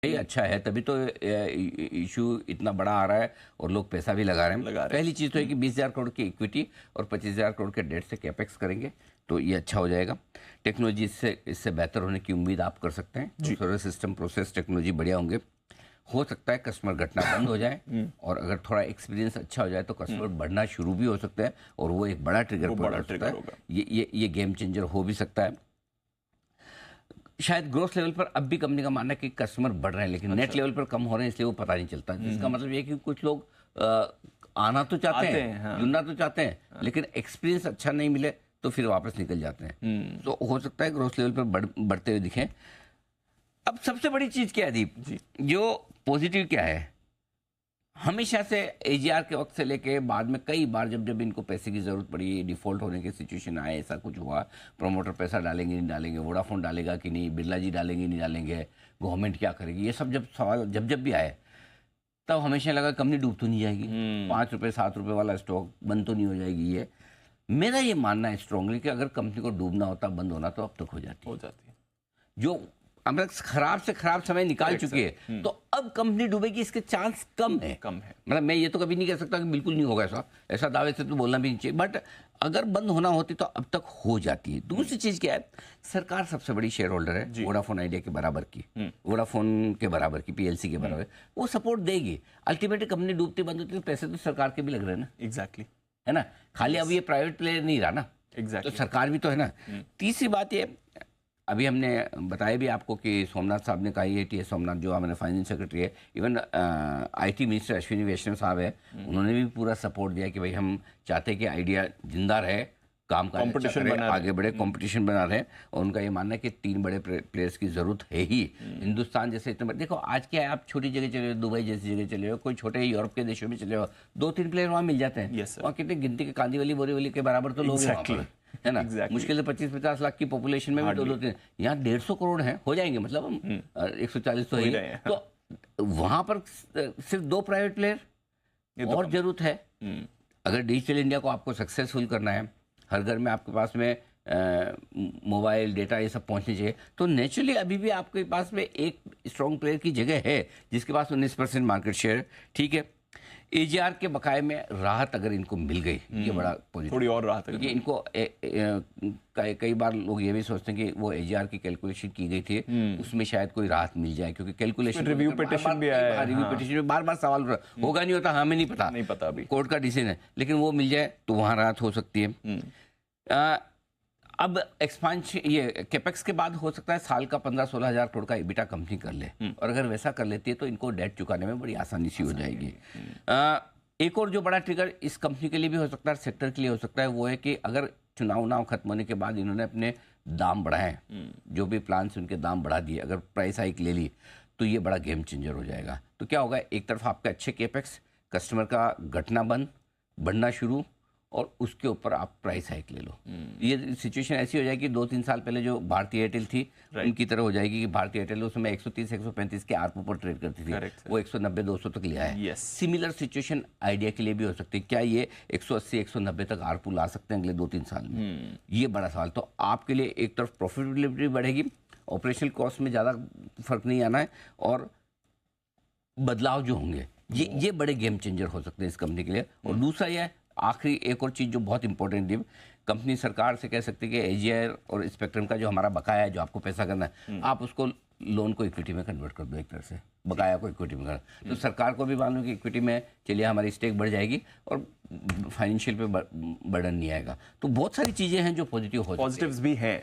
ये अच्छा है, तभी तो इशू इतना बड़ा आ रहा है और लोग पैसा भी लगा रहे हैं। पहली चीज़ तो है कि 20,000 करोड़ की इक्विटी और 25,000 करोड़ के डेट से कैपेक्स करेंगे तो ये अच्छा हो जाएगा। टेक्नोलॉजी इससे बेहतर होने की उम्मीद आप कर सकते हैं। सारे सिस्टम प्रोसेस टेक्नोलॉजी बढ़िया होंगे। हो सकता है कस्टमर घटना बंद हो जाए और अगर थोड़ा एक्सपीरियंस अच्छा हो जाए तो कस्टमर बढ़ना शुरू भी हो सकता है और वो एक बड़ा ट्रिगर पॉइंट हो सकता है। ये गेम चेंजर हो भी सकता है। शायद ग्रोथ लेवल पर अब भी कंपनी का मानना है कि कस्टमर बढ़ रहे हैं, लेकिन नेट लेवल पर कम हो रहे हैं, इसलिए वो पता नहीं चलता। जिसका मतलब ये कि कुछ लोग आना तो चाहते हैं, हाँ। जुड़ना तो चाहते हैं, हाँ। लेकिन एक्सपीरियंस अच्छा नहीं मिले तो फिर वापस निकल जाते हैं। तो हो सकता है ग्रोथ लेवल पर बढ़ते हुए दिखें। अब सबसे बड़ी चीज क्या है दीप जी, जो पॉजिटिव क्या है, हमेशा से एजीआर के वक्त से लेके बाद में कई बार जब इनको पैसे की जरूरत पड़ी, डिफॉल्ट होने की सिचुएशन आए, ऐसा कुछ हुआ, प्रमोटर पैसा डालेंगे नहीं डालेंगे, वोडाफोन डालेगा कि नहीं, बिरला जी डालेंगे नहीं डालेंगे, गवर्नमेंट क्या करेगी, ये सब जब सवाल जब भी आए तब हमेशा लगा कंपनी डूब तो नहीं जाएगी, 5 रुपये 7 रुपये वाला स्टॉक बंद तो नहीं हो जाएगी। ये मेरा ये मानना है स्ट्रांगली कि अगर कंपनी को डूबना होता, बंद होना तो अब तक हो जाती है। जो हम खराब से खराब समय निकाल चुके हैं, तो अब कंपनी डूबेगी इसके चांस कम है। मतलब मैं ये तो कभी नहीं कह सकता कि बिल्कुल नहीं होगा, ऐसा दावे से तो बोलना भी नहीं चाहिए, बट अगर बंद होना होती तो अब तक हो जाती है। दूसरी चीज क्या है, सरकार सबसे बड़ी शेयर होल्डर है, वोडाफोन आइडिया के बराबर की, वोडाफोन के बराबर की, पीएलसी के बराबर, वो सपोर्ट देगी। अल्टीमेटली कंपनी डूबती बंद होती तो पैसे तो सरकार के भी लग रहे हैं ना। एग्जैक्टली, है ना, खाली अब ये प्राइवेट प्लेयर नहीं रहा ना। तो सरकार भी तो है ना। तीसरी बात ये, अभी हमने बताया भी आपको कि सोमनाथ साहब ने कहा, ये टी सोमनाथ जो हमारे फाइनेंस सेक्रेटरी है, इवन आईटी मिनिस्टर अश्विनी वैष्णव साहब है, उन्होंने भी पूरा सपोर्ट दिया कि भाई हम चाहते हैं कि आइडिया जिंदा रहे, काम का कंपटीशन आगे बढ़े, कंपटीशन बना रहे। और उनका ये मानना है कि 3 बड़े प्लेयर्स की जरूरत है ही। हिंदुस्तान जैसे इतने, देखो आज क्या है, आप छोटी जगह चले हो, दुबई जैसी जगह चले हो, कोई छोटे यूरोप के देशों में चले हो, 2-3 प्लेयर वहाँ मिल जाते हैं। वहाँ कितने गिनती के कांदी बोरीवली के बराबर तो लोग हैं, है ना। मुश्किल से 25-50 लाख की पॉपुलेशन में भी 2-3, यहाँ 150 करोड़ हैं, हो जाएंगे, मतलब हम 140 तो ही। तो वहां पर सिर्फ 2 प्राइवेट प्लेयर और जरूरत है। अगर डिजिटल इंडिया को आपको सक्सेसफुल करना है, हर घर में आपके पास में मोबाइल डेटा ये सब पहुंचने चाहिए, तो नेचुरली अभी भी आपके पास में एक स्ट्रॉन्ग प्लेयर की जगह है जिसके पास 19% मार्केट शेयर। ठीक है, एजीआर के बकाये में राहत अगर इनको मिल गई, ये बड़ा पॉजिटिव, थोड़ी और राहत, क्योंकि इनको कई बार लोग ये भी सोचते हैं कि वो एजीआर की कैलकुलेशन की गई थी, उसमें शायद कोई राहत मिल जाए, क्योंकि कैलकुलेशन रिव्यू पिटीशन भी आया, रिव्यू पिटीशन में बार सवाल होगा, नहीं होता, हमें नहीं पता अभी, कोर्ट का डिसीजन है, लेकिन वो मिल जाए तो वहां राहत हो सकती है। अब एक्सपांशन, ये कैपेक्स के बाद हो सकता है साल का 15-16 हज़ार करोड़ का EBITDA कंपनी कर ले, और अगर वैसा कर लेती है तो इनको डेट चुकाने में बड़ी आसानी सी हो जाएगी। एक और जो बड़ा ट्रिगर इस कंपनी के लिए भी हो सकता है, सेक्टर के लिए हो सकता है, वो है कि अगर चुनाव खत्म होने के बाद इन्होंने अपने दाम बढ़ाए, जो भी प्लान से उनके दाम बढ़ा दिए, अगर प्राइस हाइक ले ली तो ये बड़ा गेम चेंजर हो जाएगा। तो क्या होगा, एक तरफ आपके अच्छे कैपेक्स, कस्टमर का घटना बंद, बढ़ना शुरू, और उसके ऊपर आप प्राइस हाइक ले लो। ये सिचुएशन ऐसी हो जाएगी 2-3 साल पहले जो भारतीय एयरटेल थी उनकी तरह हो जाएगी कि भारतीय एयरटेल उस समय 130-135 के आरपू पर ट्रेड करती थी, वो 190-200 तक लिया है। सिमिलर सिचुएशन आइडिया के लिए भी हो सकती है। क्या ये 180-190 तक आरपू ला सकते हैं अगले 2-3 साल में? ये बड़ा सवाल। तो आपके लिए एक तरफ प्रॉफिटेबिलिटी बढ़ेगी, ऑपरेशनल कॉस्ट में ज़्यादा फर्क नहीं आना है, और बदलाव जो होंगे ये बड़े गेम चेंजर हो सकते हैं इस कंपनी के लिए। और दूसरा यह आखिरी एक और चीज़ जो बहुत इंपॉर्टेंट है, कंपनी सरकार से कह सकती है कि एजीआर और स्पेक्ट्रम का जो हमारा बकाया है, जो आपको पैसा करना है, आप उसको लोन को इक्विटी में कन्वर्ट कर दो, एक तरह से बकाया को इक्विटी में कर। तो सरकार को भी मालूम कि इक्विटी में चलिए हमारी स्टेक बढ़ जाएगी और फाइनेंशियल पे बर्डन नहीं आएगा। तो बहुत सारी चीज़ें हैं जो पॉजिटिव भी हैं।